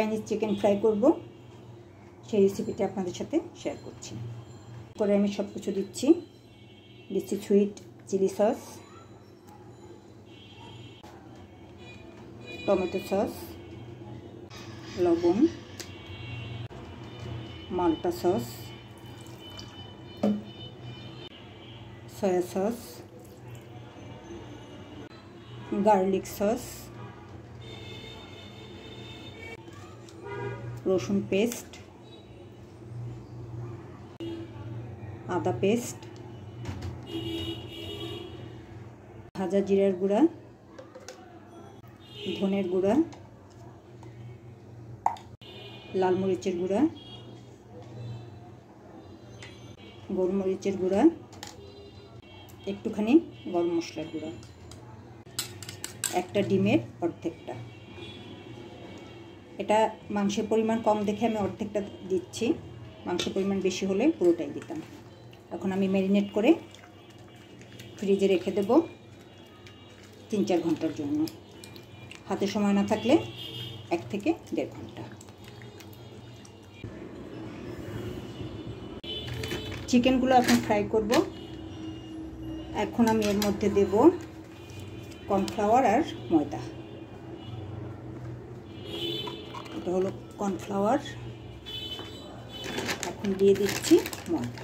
Chinese chicken fry করব, সেই রেসিপিটা আপনাদের সাথে শেয়ার করছি। করে আমি সব কিছু দিচ্ছি sweet chili sauce, tomato sauce, লবণ, মাল্টা sauce, soya sauce, garlic sauce, রসুন পেস্ট, আদা পেস্ট, ভাজা জিরার গুঁড়া, ধনের গুঁড়া, লাল মরিচের গুঁড়া, গোলমরিচের গুঁড়া, একটুখানি গরম মশলার গুঁড়া, একটা ডিমের অর্ধেকটা। এটা মাংসের পরিমাণ কম দেখে আমি অর্ধেকটা দিচ্ছি, মাংসের পরিমাণ বেশি হলে পুরোটাই দিতাম। এখন আমি ম্যারিনেট করে ফ্রিজে রেখে দেব 3-4 ঘন্টার জন্য। হাতে সময় না থাকলে 1 থেকে 1.5 ঘন্টা। চিকেনগুলো এখন ফ্রাই করব। এখন আমি এর মধ্যে দেব কর্নফ্লাওয়ার আর ময়দা। এটা হলো কর্নফ্লাওয়ার, এখন দিয়ে দিচ্ছি ময়দা।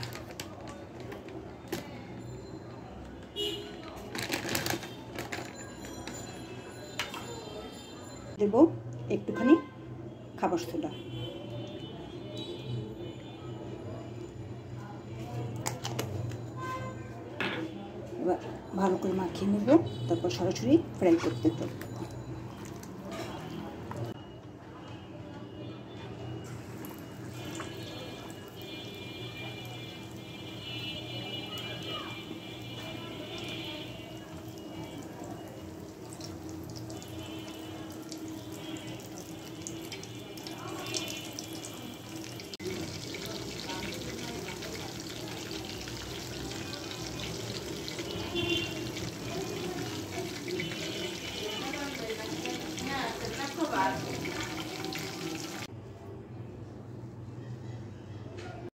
দেব একটুখানি খাবার সোডা। এবার ভালো করে মাখিয়ে নেব, তারপর সরাসরি ফ্রাই করতে দেব।